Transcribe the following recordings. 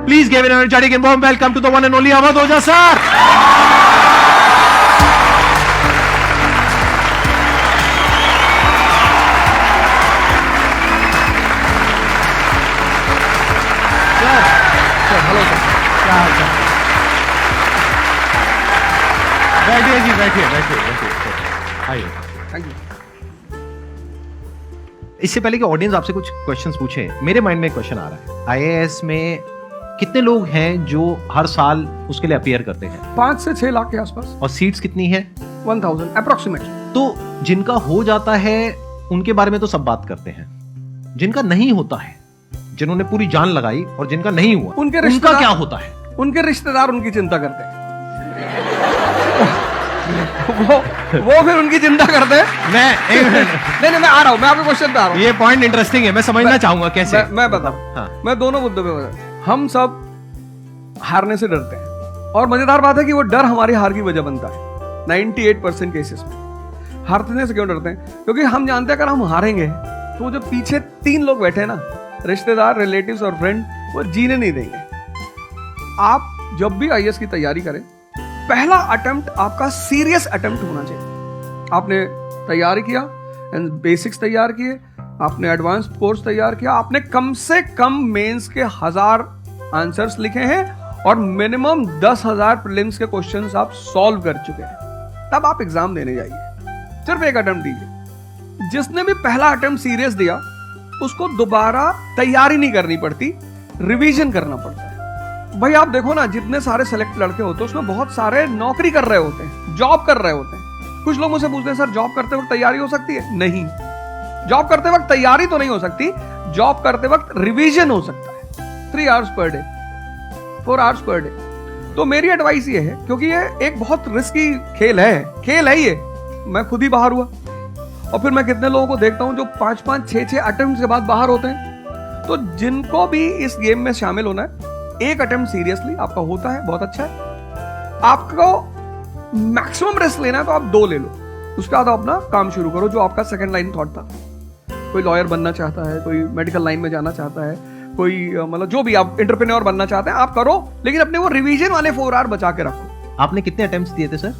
Please give an energetic and warm welcome to the one and only Awadh Oja sir. Hello sir, क्या हाल चाल? बैठिए जी, बैठिए। आइए। Thank you. इससे पहले कि ऑडियंस आपसे कुछ क्वेश्चंस पूछे, मेरे माइंड में एक क्वेश्चन आ रहा है। आईएएस में कितने लोग हैं जो हर साल उसके लिए अपीयर करते हैं? 5 से 6 लाख के आसपास। और सीट्स कितनी है? 1000 अप्रोक्सीमेट। तो जिनका हो जाता है उनके बारे में तो सब बात करते हैं, जिनका नहीं होता है, जिन्होंने पूरी जान लगाई और जिनका नहीं हुआ, उनका क्या होता है? उनके रिश्तेदार उनकी चिंता करते हैं। वो फिर उनकी चिंता करते हैं। नहीं, मैं आ रहा हूं, मैं आपके क्वेश्चन पे आ रहा हूं। ये पॉइंट इंटरेस्टिंग है, मैं समझना चाहूंगा कैसे। मैं बताऊं। हाँ। मैं दोनों मुद्दों पे बता। हम सब हारने से डरते हैं, और मजेदार बात है कि वो डर हमारी हार की वजह बनता है। 98% केसेस में हारने से क्यों डरते हैं? क्योंकि हम जानते हैं अगर हम हारेंगे तो जो पीछे 3 लोग बैठे हैं ना, रिश्तेदार, रिलेटिव्स और फ्रेंड, वो जीने नहीं देंगे। आप जब भी आईएएस की तैयारी करें, पहला अटेम्प्ट आपका सीरियस अटेम्प्ट होना चाहिए। आपने तैयारी किया, बेसिक्स तैयार किए, आपने एडवांस कोर्स तैयार किया, आपने कम से कम मेंस के 1000 आंसर्स लिखे हैं और मिनिमम 10,000 प्रीलिम्स के क्वेश्चंस आप सॉल्व कर चुके हैं, तब आप एग्जाम देने जाइए। सिर्फ एक अटेम्प्ट दीजिए। जिसने भी पहला अटेम्प्ट सीरियस दिया, उसको दोबारा तैयारी नहीं करनी पड़ती, रिवीजन करना पड़ता है। भाई आप देखो ना, जितने सारे सेलेक्ट लड़के होते हैं उसमें बहुत सारे नौकरी कर रहे होते हैं, जॉब कर रहे होते हैं। कुछ लोग मुझसे पूछते हैं, सर जॉब करते वक्त तैयारी हो सकती है? नहीं, जॉब करते वक्त तैयारी तो नहीं हो सकती, जॉब करते वक्त रिवीजन हो सकता है। 3 hours per day, 4 hours per day. तो मेरी एडवाइस ये है, क्योंकि ये एक बहुत रिस्की खेल है ये। मैं खुद ही बाहर हुआ, और फिर मैं कितने लोगों को देखता हूं जो 5-5, 6-6 अटेम्प्ट के बाद बाहर होते हैं। तो जिनको भी इस गेम में शामिल होना है, एक अटेम्प्ट सीरियसली आपका होता है, बहुत अच्छा है। आपको मैक्सिमम रिस्क लेना है तो आप 2 ले लो, उसके बाद अपना काम शुरू करो जो आपका सेकंड लाइन थॉट था। कोई लॉयर बनना चाहता है, कोई मेडिकल लाइन में जाना चाहता है, कोई मतलब जो भी आप एंटरप्रेन्योर बनना चाहते हैं, आप करो, लेकिन अपने वो रिवीजन वाले 4 आवर बचा के रखो। आपने कितने अटेम्प्ट्स दिए थे सर?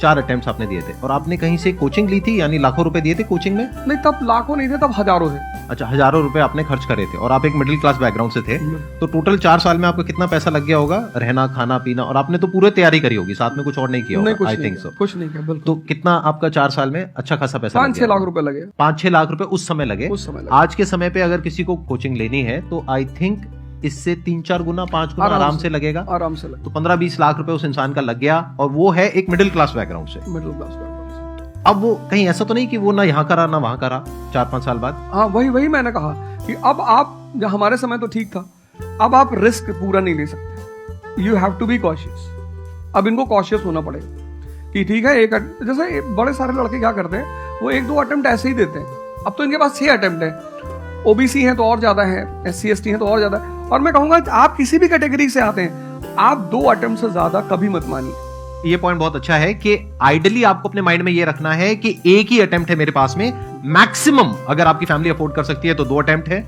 4 अटेम्प्ट्स आपने दिए थे। और आपने कहीं से कोचिंग ली थी, यानी लाखों रुपए दिए थे कोचिंग में? नहीं, तब लाखों नहीं थे, तब हजारों थे। अच्छा, हजारों रुपए आपने खर्च करे थे, और आप एक मिडिल क्लास बैकग्राउंड से थे। तो टोटल 4 साल में आपका कितना पैसा लग गया होगा? रहना, खाना, पीना, और आपने तो पूरे तैयारी करी होगी, साथ में कुछ और नहीं किया होगा? I think so. कुछ नहीं किया, बिल्कुल। तो कितना आपका 4 साल में अच्छा खासा पैसा? 5-6 लाख रुपए लगे। 5-6 लाख रुपए उस समय लगे। आज के समय पे अगर किसी को कोचिंग लेनी है तो आई थिंक इससे 3-4 गुना, 5 गुना आराम से लगेगा। आराम से लगेगा। तो 15-20 लाख रुपए उस इंसान का लग गया, और वो है एक मिडिल क्लास बैकग्राउंड से। अब वो कहीं ऐसा तो नहीं कि वो ना यहाँ करा ना वहां करा 4-5 साल बाद? हाँ, वही मैंने कहा कि अब आप, जब हमारे समय तो ठीक था, अब आप रिस्क पूरा नहीं ले सकते। You have to be cautious. अब इनको कॉशियस होना पड़ेगा कि ठीक है, जैसे बड़े सारे लड़के क्या करते हैं, वो 1-2 अटेम्प्ट ऐसे ही देते हैं। अब तो इनके पास 6 अटेम्प्ट है। ओबीसी है तो और ज्यादा है, SC/ST है तो और ज्यादा है। और मैं कहूंगा आप किसी भी कैटेगरी से आते हैं, आप 2 अटेम्प्ट से ज्यादा कभी मत मानिए। ये पॉइंट बहुत अच्छा है कि आइडियली आपको अपने माइंड में ये रखना है कि एक ही अटेम्प्ट है मेरे पास में, मैक्सिमम अगर आपकी फैमिली अफोर्ड कर सकती है तो 2 अटेम्प्ट है।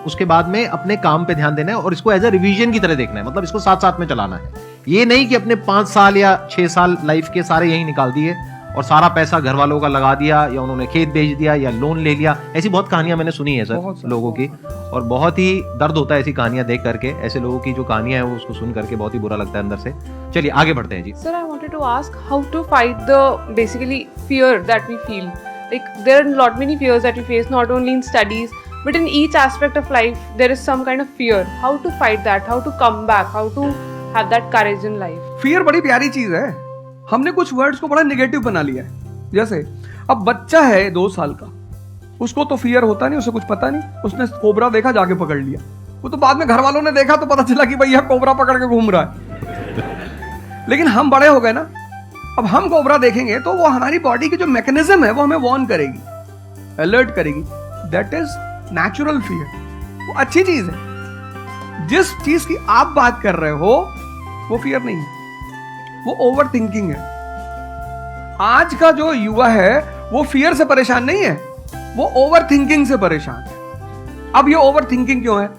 उसके बाद में अपने काम पे ध्यान देना है, और इसको एज अ रिवीजन की तरह देखना है, मतलब इसको साथ साथ में चलाना है। ये नहीं कि अपने 5 साल या 6 साल लाइफ के सारे यही निकाल दिए और सारा पैसा घर वालों का लगा दिया, या उन्होंने खेत बेच दिया, या लोन ले लिया। ऐसी बहुत कहानियां मैंने सुनी है सर लोगों की, और बहुत ही दर्द होता है ऐसी कहानियां देख करके। ऐसे लोगों की जो कहानियां हैं वो उसको सुन करके बहुत ही बुरा लगता है अंदर से। चलिए आगे बढ़ते हैं जी। Sir, I wanted to ask how to fight the basically fear that we feel. Like there are lot many fears that we face, not only in studies but in each aspect of life. There is some kind of fear. How to fight that? How to come back? How to have that courage in life? Fear बड़ी प्यारी चीज है। हमने कुछ words को बड़ा negative बना लिया है। जैसे अब बच्चा है 2 साल का, उसको तो फियर होता नहीं, उसे कुछ पता नहीं, उसने कोबरा देखा, जाके पकड़ लिया। वो तो बाद में घर वालों ने देखा तो पता चला कि भैया कोबरा पकड़ के घूम रहा है। लेकिन हम बड़े हो गए ना, अब हम कोबरा देखेंगे तो वो हमारी बॉडी की जो मैकेनिज्म है वो हमें वार्न करेगी, अलर्ट करेगी। That is natural fear. वो अच्छी चीज है। जिस चीज की आप बात कर रहे हो वो फियर नहीं है, वो ओवर थिंकिंग है। आज का जो युवा है वो फियर से परेशान नहीं है, वो ओवर थिंकिंग से परेशान है। अब ये ओवर थिंकिंग क्यों है?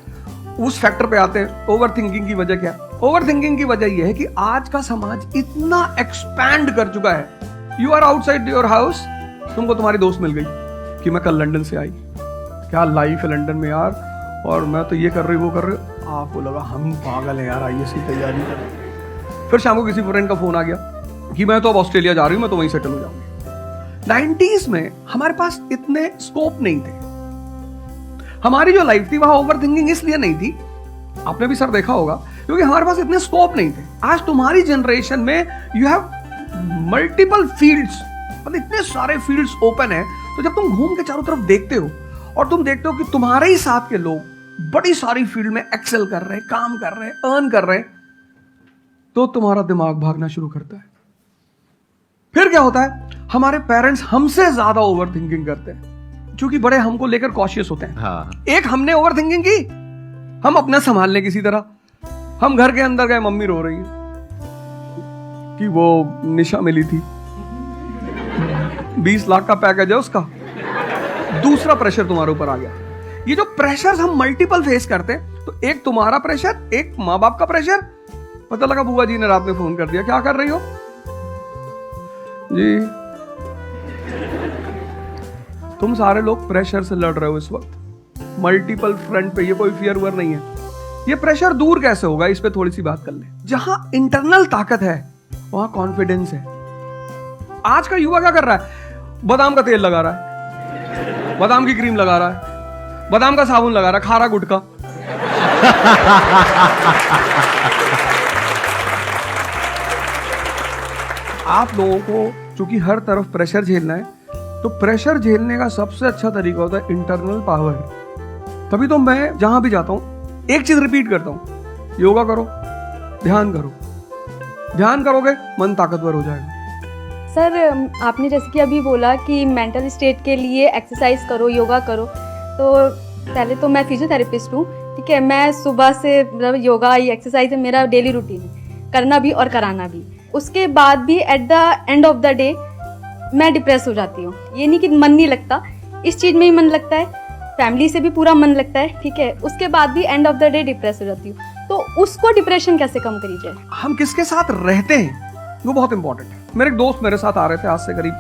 उस फैक्टर पे आते हैं, ओवर थिंकिंग की वजह क्या है? ओवर थिंकिंग की वजह यह है कि आज का समाज इतना एक्सपैंड कर चुका है। You are outside your house, तुमको तुम्हारी दोस्त मिल गई कि मैं कल लंदन से आई, क्या लाइफ है लंदन में यार, और मैं तो ये कर रही वो कर रही। आपको लगा हम पागल है यार, आईएएस की तैयारी कर रहे। फिर शाम को किसी फ्रेंड का फोन आ गया कि मैं तो अब ऑस्ट्रेलिया जा रही हूँ, मैं तो वहीं सेटल हो जाऊंगी। 90s में हमारे पास इतने स्कोप नहीं थे। हमारी जो लाइफ थी वहां ओवर थिंकिंग इसलिए नहीं थी, आपने भी सर देखा होगा, क्योंकि हमारे पास इतने स्कोप नहीं थे। आज तुम्हारी जनरेशन में यू हैव मल्टीपल फील्ड्स, मतलब इतने सारे फील्ड्स ओपन है। तो जब तुम घूम के चारों तरफ देखते हो और तुम देखते हो कि तुम्हारे ही साथ के लोग बड़ी सारी फील्ड में एक्सेल कर रहे हैं, काम कर रहे हैं, अर्न कर रहे हैं, तो तुम्हारा दिमाग भागना शुरू करता है। फिर क्या होता है, हमारे पेरेंट्स हमसे ज्यादा ओवर थिंकिंग करते हैं, क्योंकि बड़े हमको लेकर कॉशियस होते हैं। हाँ। एक हमने ओवर थिंकिंग की, हम अपना संभालने किसी तरह, हम घर के अंदर गए, मम्मी रो रही है कि वो निशा मिली थी, 20 लाख का पैकेज है उसका। दूसरा प्रेशर तुम्हारे ऊपर आ गया। ये जो प्रेशर हम मल्टीपल फेस करते हैं, तो एक तुम्हारा प्रेशर, एक माँ बाप का प्रेशर। पता लगा बुआ जी ने रात में फोन कर दिया, क्या कर रही हो जी? तुम सारे लोग प्रेशर से लड़ रहे हो इस वक्त, मल्टीपल फ्रंट पे। ये कोई फियर वर नहीं है। ये प्रेशर दूर कैसे होगा, इस पे थोड़ी सी बात कर ले। जहां इंटरनल ताकत है वहां कॉन्फिडेंस है। आज का युवा क्या कर रहा है? बादाम का तेल लगा रहा है, बादाम की क्रीम लगा रहा है, बादाम का साबुन लगा रहा है, खारा गुटका। आप लोगों को चूंकि हर तरफ प्रेशर झेलना है, तो प्रेशर झेलने का सबसे अच्छा तरीका होता है इंटरनल पावर। तभी तो मैं जहां भी जाता हूं एक चीज रिपीट करता हूं, योगा करो, ध्यान करो। ध्यान करोगे मन ताकतवर हो जाएगा। सर, आपने जैसे कि अभी बोला कि मेंटल स्टेट के लिए एक्सरसाइज करो, योगा करो। तो पहले तो मैं फिजियोथेरेपिस्ट हूँ, ठीक है। मैं सुबह से मतलब योगा या एक्सरसाइज है मेरा डेली रूटीन है, करना भी और कराना भी। उसके बाद भी at the end of the day मैं डिप्रेस हो जाती हूँ। ये नहीं कि मन नहीं लगता, इस चीज़ में ही मन लगता है, फैमिली से भी पूरा मन लगता है, ठीक है। उसके बाद भी end of the day depress हो जाती हूँ। तो उसको डिप्रेशन कैसे कम करी जाए? हम किसके साथ रहते हैं वो बहुत इंपॉर्टेंट है। मेरे एक दोस्त मेरे साथ आ रहे थे आज से करीब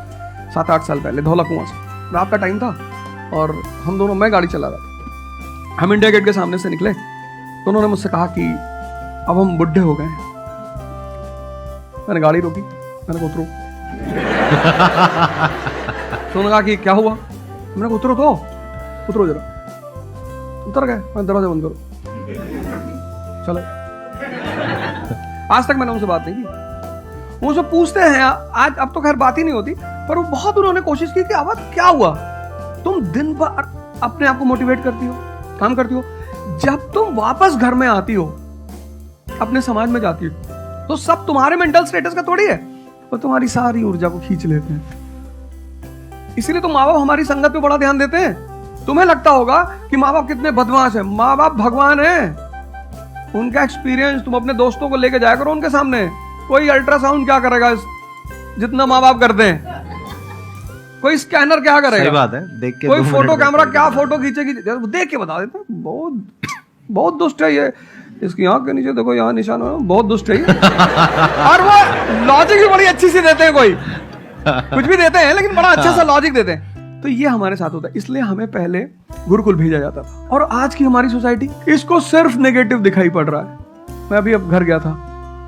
7-8 साल पहले, धौला कुआं से। रात का टाइम था और हम दोनों, मैं गाड़ी चला रहा था, हम इंडिया गेट के सामने से निकले तो उन्होंने मुझसे कहा कि अब हम बुढ़े हो गए हैं। मैंने गाड़ी रोकी, मैंने कहा उतरो। तो उन्होंने कहा कि क्या हुआ? मैंने कहा उतरो, तो उतरो जरा। उतर गए, मैं दरवाजा बंद करो, चलो। आज तक मैंने उनसे बात नहीं की। वो सब पूछते हैं आज, अब तो खैर बात ही नहीं होती, पर वो बहुत उन्होंने कोशिश की कि अब क्या हुआ। तुम दिन भर अपने आप को मोटिवेट करती हो, काम करती हो, जब तुम वापस घर में आती हो, अपने समाज में जाती हो, तो सब तुम्हारे मेंटल स्टेटस का थोड़ी है, वो तुम्हारी सारी ऊर्जा को खींच लेते हैं। इसीलिए तो माँ बाप हमारी संगत पे बड़ा ध्यान देते हैं। तुम्हें लगता होगा कि माँ बाप कितने बदमाश हैं, माँ बाप भगवान हैं। उनका एक्सपीरियंस तुम अपने दोस्तों को लेके जाया करो उनके सामने। कोई अल्ट्रासाउंड क्या करेगा जितना माँ बाप करते हैं, कोई स्कैनर क्या करेगा, सही बात है, देख के कोई फोटो कैमरा क्या फोटो खींचेगी, देख के बता देते हैं। बहुत दुष्ट है ये, इसकी आंख के नीचे देखो यहाँ निशान हो, बहुत दुष्ट है ये। और वो लॉजिक भी बड़ी अच्छी सी देते हैं, कोई कुछ भी देते हैं लेकिन बड़ा अच्छा सा लॉजिक देते हैं। तो ये हमारे साथ होता है, इसलिए हमें पहले गुरुकुल भेजा जाता था। और आज की हमारी सोसाइटी इसको सिर्फ नेगेटिव दिखाई पड़ रहा है। मैं अभी अब घर गया था,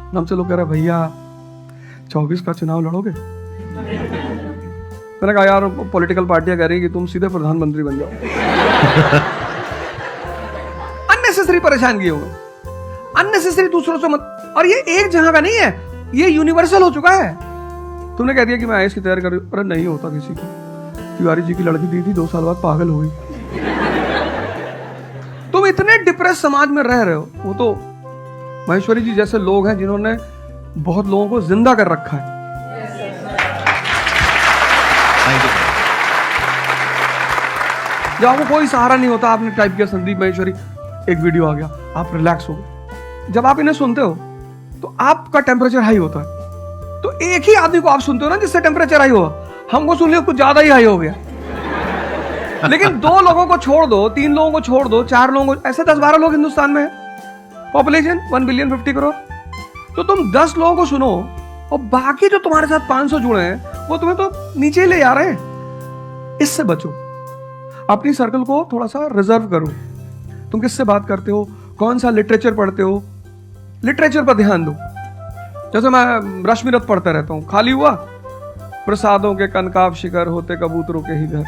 हमसे लोग कह रहे भैया 24 का चुनाव लड़ोगे? मैंने कहा यार पॉलिटिकल पार्टियां कह रही कि तुम सीधे प्रधानमंत्री बन जाओ। अननेसेसरी परेशान किए होगा, अननेसेसरी दूसरों से मत। और ये एक जगह का नहीं है, ये यूनिवर्सल हो चुका है। तुमने कह दिया कि मैं आईएएस की तैयारी कर रही हूं, अरे नहीं होता किसी को। तिवारी जी की लड़की दी थी, 2 साल बाद पागल हो गई। तुम इतने डिप्रेस समाज में रह रहे हो। वो तो महेश्वरी जी जैसे लोग हैं जिन्होंने बहुत लोगों को जिंदा कर रखा है। जब आपको कोई सहारा नहीं होता, आपने टाइप किया संदीप महेश्वरी, एक वीडियो आ गया, आप रिलैक्स हो गए। जब आप इन्हें सुनते हो तो आपका टेम्परेचर हाई होता है। तो एक ही आदमी को आप सुनते हो ना जिससे टेम्परेचर हाई हुआ, हमको सुन लिया कुछ ज्यादा ही हाई हो गया। लेकिन 2 लोगों को छोड़ दो, 3 लोगों को छोड़ दो, 4 लोगों को, ऐसे 10-12 लोग हिंदुस्तान में है, पॉपुलेशन 1 बिलियन 50 करोड़। तो तुम 10 लोगों को सुनो और बाकी जो तुम्हारे साथ 500 जुड़े हैं वो तुम्हें तो नीचे ही ले जा रहे हैं। इससे बचो, अपनी सर्कल को थोड़ा सा रिजर्व करो। तुम किससे बात करते हो, कौन सा लिटरेचर पढ़ते हो, लिटरेचर पर ध्यान दो। जैसे मैं रश्मिरथ पढ़ता रहता हूं, खाली हुआ, प्रसादों के कनकाब शिखर होते कबूतरों के ही घर।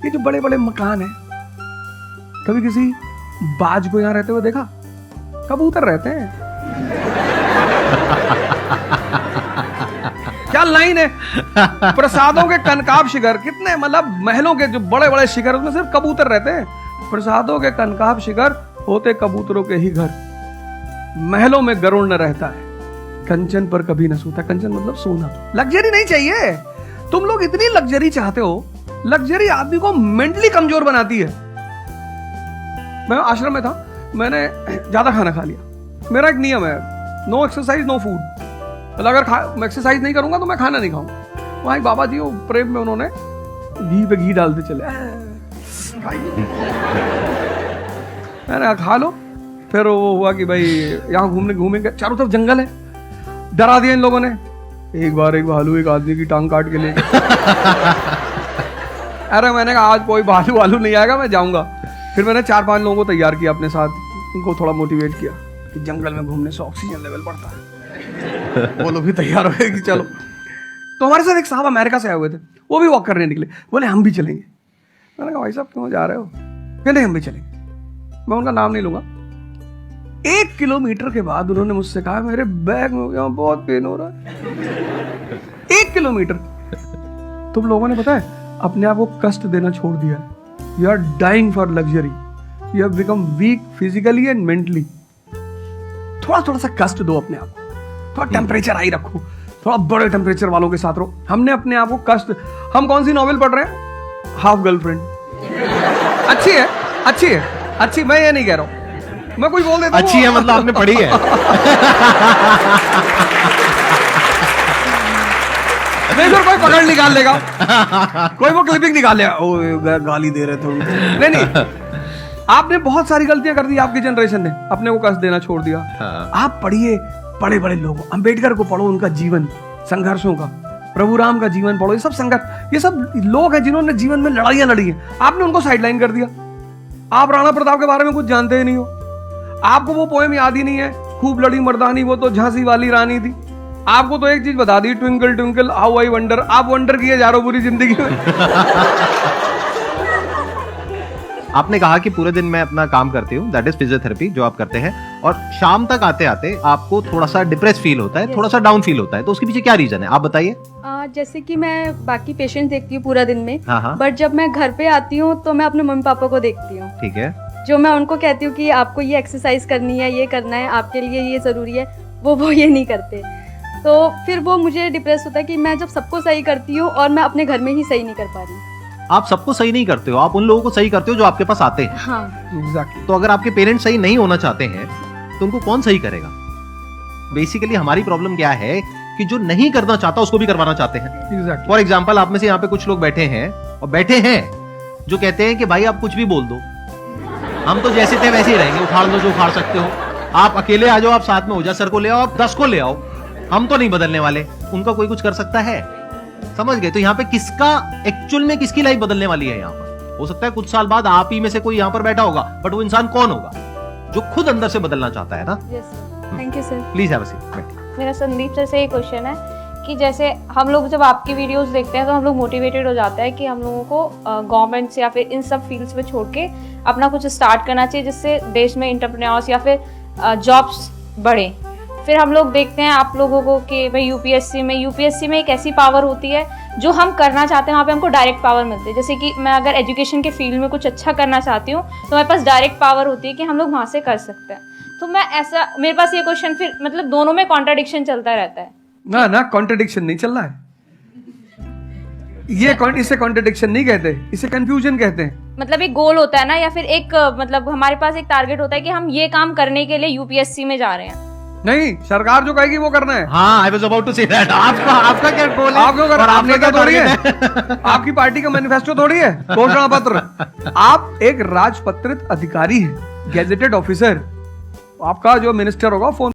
ये जो बड़े बड़े मकान है, कभी किसी बाज को यहां रहते हुए देखा? कबूतर रहते हैं। क्या लाइन है, प्रसादों के कनकाब शिखर, कितने मतलब महलों के जो बड़े बड़े शिखर, उसमें सिर्फ कबूतर रहते हैं। प्रसादों के कनकाब शिखर होते कबूतरों के ही घर, महलों में गरुड़ न रहता है, कंचन पर कभी न सोता। कंचन मतलब सोना। लग्जरी नहीं चाहिए। तुम लोग इतनी लग्जरी चाहते हो, लग्जरी आदमी को मेंटली कमजोर बनाती है। मैं आश्रम में था, मैंने ज्यादा खाना खा लिया। मेरा एक नियम है, नो एक्सरसाइज नो फूड। मतलब अगर मैं एक्सरसाइज नहीं करूंगा तो मैं खाना नहीं खाऊंगा। वहां बाबा जी वो प्रेम में उन्होंने घी पे घी डालते चले, मैंने कहा खा लो। फिर वो हुआ कि भाई यहाँ घूमेंगे, चारों तरफ जंगल है, डरा दिया इन लोगों ने। एक बार एक भालू एक आदमी की टांग काट के ले अरे मैंने कहा आज कोई भालू नहीं आएगा, मैं जाऊंगा। फिर मैंने 4-5 लोगों को तैयार किया अपने साथ, उनको थोड़ा मोटिवेट किया कि जंगल में घूमने से ऑक्सीजन लेवल बढ़ता है। वो लोग भी तैयार हो गए कि चलो। तो हमारे साथ एक साहब अमेरिका से आए हुए थे, वो भी वॉक करने निकले, बोले हम भी चलेंगे। मैंने कहा भाई साहब क्यों जा रहे हो? कहते हम भी चलेंगे। मैं उनका नाम नहीं लूंगा। 1 किलोमीटर के बाद उन्होंने मुझसे कहा मेरे बैग में यहाँ बहुत पेन हो रहा है। 1 किलोमीटर। तुम लोगों ने पता है अपने आप को कष्ट देना छोड़ दिया है। You are dying for luxury, you have become weak physically and mentally. थोड़ा सा कष्ट दो अपने आप को, थोड़ा टेम्परेचर हाई रखो, थोड़ा बड़े टेम्परेचर वालों के साथ रहो। हमने अपने आप को कष्ट, हम कौन सी नॉवेल पढ़ रहे हैं? Half girlfriend. अच्छी है, अच्छी है, अच्छी, मैं ये नहीं कह रहा हूं, मैं कुछ बोल देता हूं। अच्छी है मतलब आपने पढ़ी है। नहीं फिर कोई पकड़ निकाल लेगा, कोई वो क्लिपिंग निकाल लेगा, ओ गाली दे रहे थे। नहीं, आपने बहुत सारी गलतियां कर दी। आपकी जनरेशन ने अपने को कष्ट देना छोड़ दिया। आप पढ़िए बड़े बड़े लोगों, अंबेडकर को पढ़ो, उनका जीवन संघर्षों का, प्रभु राम का जीवन पढ़ो। ये सब संघर्ष, ये सब लोग हैं जिन्होंने जीवन में लड़ाइयां लड़ी हैं। आपने उनको साइडलाइन कर दिया। आप राणा प्रताप के बारे में कुछ जानते ही नहीं हो, आपको वो पोएम याद ही नहीं है, खूब लड़ी मर्दानी वो तो झांसी वाली रानी थी। आपको तो एक चीज बता दी, twinkle twinkle how I wonder. आप वंडर किए जा रहे हो पूरी जिंदगी में। आपने कहा कि पूरे दिन मैं अपना काम करती हूँ, दैट इज फिजियोथेरेपी जो आप करते हैं, और शाम तक आते आते आपको थोड़ा सा डिप्रेस फील होता है, थोड़ा सा डाउन फील होता है, तो उसके पीछे क्या रीजन है आप बताइए। जैसे कि मैं बाकी पेशेंट देखती हूँ पूरा दिन में, हाँ। बट जब मैं घर पे आती हूँ तो मैं अपने मम्मी पापा को देखती हूँ। ठीक है। जो मैं उनको कहती हूँ कि आपको ये एक्सरसाइज करनी है, ये करना है, आपके लिए ये जरूरी है, वो ये नहीं करते। तो फिर वो मुझे डिप्रेस होता है कि मैं जब सबको सही करती हूँ और मैं अपने घर में ही सही नहीं कर पा रही। आप सबको सही नहीं करते हो, आप उन लोगों को सही करते हो जो आपके पास आते हैं। हाँ एग्जैक्टली। तो अगर आपके पेरेंट्स सही नहीं होना चाहते हैं तो उनको कौन सही करेगा? बेसिकली हमारी प्रॉब्लम क्या है कि जो नहीं करना चाहता उसको भी करवाना चाहते हैं। एग्जैक्टली। फॉर एग्जाम्पल आप में से यहाँ पे कुछ लोग बैठे हैं जो कहते हैं कि भाई आप कुछ भी बोल दो, हम तो जैसे थे वैसे ही रहेंगे, उखाड़ लो जो उखाड़ सकते हो, आप अकेले आ जाओ, आप साथ में हो जा, सर को ले आओ, आप 10 को ले आओ, हम तो नहीं बदलने वाले। उनका कोई कुछ कर सकता है? समझ गए? तो यहाँ पे किसका एक्चुअल में किसकी लाइफ बदलने वाली है? यहाँ पर हो सकता है कुछ साल बाद आप ही में से कोई यहाँ पर बैठा होगा, बट वो इंसान कौन होगा? जो खुद अंदर से बदलना चाहता है ना। Thank you sir. Please have a seat. मेरा संदीप सर से ये क्वेश्चन है कि जैसे हम लोग जब आपकी वीडियोस देखते हैं तो हम लोग मोटिवेटेड हो जाते हैं कि हम लोगों को गवर्नमेंट से या फिर इन सब फील्ड्स में छोड़ के अपना कुछ स्टार्ट करना चाहिए, जिससे देश में एंटरप्रेन्योर्स या फिर जॉब्स बढ़े। फिर हम लोग देखते हैं आप लोगों को कि भाई यूपीएससी में एक ऐसी पावर होती है जो हम करना चाहते हैं, वहाँ पे हमको डायरेक्ट पावर मिलती है। जैसे कि मैं अगर एजुकेशन के फील्ड में कुछ अच्छा करना चाहती हूँ तो मेरे पास डायरेक्ट पावर होती है कि हम लोग वहाँ से कर सकते हैं। तो मैं ऐसा, मेरे पास ये क्वेश्चन फिर मतलब दोनों में कॉन्ट्राडिक्शन चलता रहता है। ना कॉन्ट्रडिक्शन नहीं चल रहा है ये। इसे कॉन्ट्रडिक्शन नहीं कहते, इसे कंफ्यूजन कहते हैं। मतलब एक गोल होता है ना, या फिर एक मतलब हमारे पास एक टारगेट होता है कि हम ये काम करने के लिए यूपीएससी में जा रहे हैं, नहीं, सरकार जो कहेगी वो करना है। हाँ, I was about to say that. आपका क्या गोल है? आप क्यों कर और रहे हैं? आपका आपने क्या क्या थोड़ी target है? आपकी पार्टी का मैनिफेस्टो थोड़ी है, घोषणा पत्र। आप एक राजपत्रित अधिकारी हैं, गैजेटेड ऑफिसर। आपका जो मिनिस्टर होगा फोन